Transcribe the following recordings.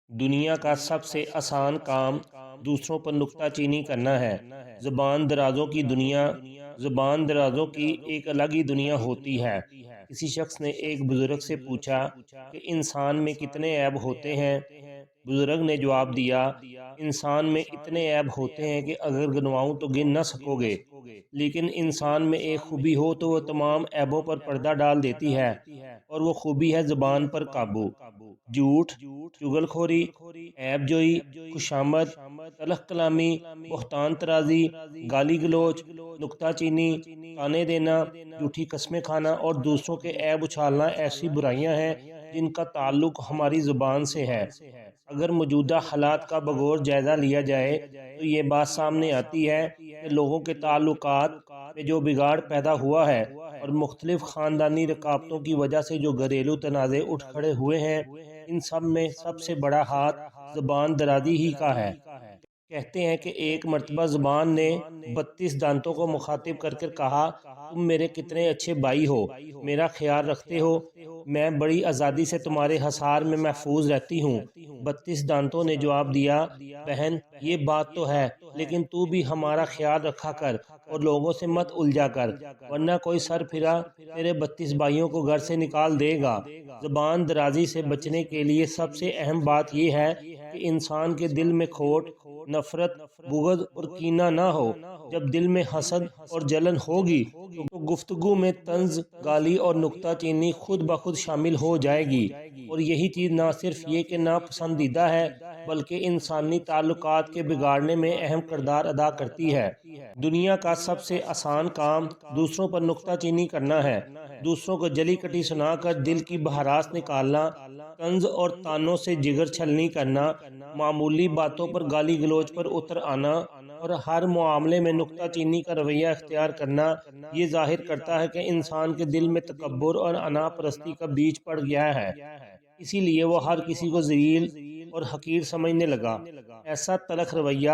دنیا کا سب سے آسان کام دوسروں پر نکتہ چینی کرنا ہے۔ زبان درازوں کی دنیا زبان درازوں کی ایک الگ ہی دنیا ہوتی ہے۔ کسی شخص نے ایک بزرگ سے پوچھا کہ انسان میں کتنے عیب ہوتے ہیں؟ بزرگ نے جواب دیا، انسان میں اتنے عیب ہوتے ہیں کہ اگر گنواؤں تو گن نہ سکو گے، لیکن انسان میں ایک خوبی ہو تو وہ تمام عیبوں پر پردہ ڈال دیتی ہے، اور وہ خوبی ہے زبان پر قابو۔ جھوٹ، چغل خوری، عیب جوئی، خوشامد، تلخ کلامی، بہتان ترازی، گالی گلوچ، نکتہ چینی، تانے دینا، جھوٹی قسمیں کھانا اور دوسروں کے عیب اچھالنا ایسی برائیاں ہیں جن کا تعلق ہماری زبان سے ہے۔ اگر موجودہ حالات کا بغور جائزہ لیا جائے تو یہ بات سامنے آتی ہے کہ لوگوں کے تعلقات میں جو بگاڑ پیدا ہوا ہے اور مختلف خاندانی رکاوٹوں کی وجہ سے جو گھریلو تنازع اٹھ کھڑے ہوئے ہیں، ان سب میں سب سے بڑا ہاتھ زبان درازی ہی کا ہے۔ کہتے ہیں کہ ایک مرتبہ زبان نے 32 دانتوں کو مخاطب کر کر کہا، تم میرے کتنے اچھے بھائی ہو، میرا خیال رکھتے ہو، میں بڑی آزادی سے تمہارے حصار میں محفوظ رہتی ہوں۔ 32 دانتوں نے جواب دیا، بہن یہ بات تو ہے، لیکن تو بھی ہمارا خیال رکھا کر اور لوگوں سے مت الجھا کر، ورنہ کوئی سر پھرا تیرے 32 بھائیوں کو گھر سے نکال دے گا۔ زبان درازی سے بچنے کے لیے سب سے اہم بات یہ ہے کہ انسان کے دل میں کھوٹ، نفرت، بغض اور کینہ نہ ہو۔ جب دل میں حسد اور جلن ہوگی تو گفتگو میں طنز، گالی اور نکتہ چینی خود بخود شامل ہو جائے گی، اور یہی چیز نہ صرف یہ کہ ناپسندیدہ ہے بلکہ انسانی تعلقات کے بگاڑنے میں اہم کردار ادا کرتی ہے۔ دنیا کا سب سے آسان کام دوسروں پر نکتہ چینی کرنا ہے۔ دوسروں کو جلی کٹی سنا کر دل کی بھڑاس نکالنا، طنز اور طعنوں سے جگر چھلنی کرنا، معمولی باتوں پر گالی گلوچ پر اتر آنا اور ہر معاملے میں نکتہ چینی کا رویہ اختیار کرنا، یہ ظاہر کرتا ہے کہ انسان کے دل میں تکبر اور انا پرستی کا بیج پڑ گیا ہے، اسی لیے وہ ہر کسی کو ذلیل اور حقیر سمجھنے لگا۔ ایسا تلخ رویہ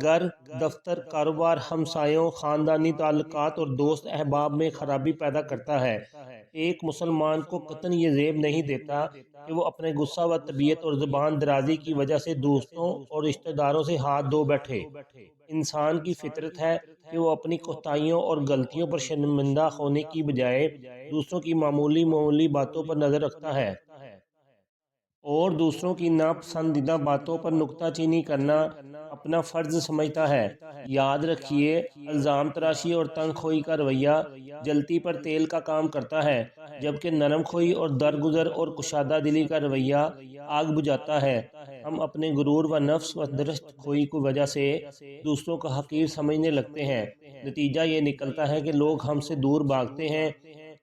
گھر، دفتر، کاروبار، ہمسایوں، خاندانی تعلقات اور دوست احباب میں خرابی پیدا کرتا ہے۔ ایک مسلمان کو قطعاً یہ زیب نہیں دیتا کہ وہ اپنے غصہ و طبیعت اور زبان درازی کی وجہ سے دوستوں اور رشتہ داروں سے ہاتھ دھو بیٹھے۔ انسان کی فطرت ہے کہ وہ اپنی کوتاہیوں اور غلطیوں پر شرمندہ ہونے کی بجائے دوسروں کی معمولی باتوں پر نظر رکھتا ہے اور دوسروں کی ناپسندیدہ باتوں پر نکتہ چینی کرنا اپنا فرض سمجھتا ہے۔ یاد رکھیے، الزام تراشی اور تنگ خوئی کا رویہ جلتی پر تیل کا کام کرتا ہے، جبکہ نرم خوئی اور درگزر اور کشادہ دلی کا رویہ آگ بجھاتا ہے۔ ہم اپنے غرور و نفس و درشت خوئی کی وجہ سے دوسروں کا حقیر سمجھنے لگتے ہیں۔ نتیجہ یہ نکلتا ہے کہ لوگ ہم سے دور بھاگتے ہیں،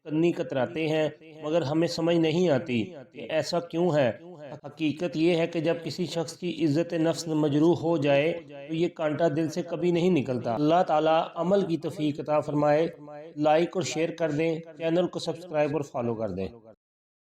کنی کتراتے ہیں، مگر ہمیں سمجھ نہیں آتی کہ ایسا کیوں ہے۔ حقیقت یہ ہے کہ جب کسی شخص کی عزت نفس مجروح ہو جائے تو یہ کانٹا دل سے کبھی نہیں نکلتا۔ اللہ تعالیٰ عمل کی توفیق عطا فرمائے۔ لائک اور شیئر کر دیں، چینل کو سبسکرائب اور فالو کر دیں۔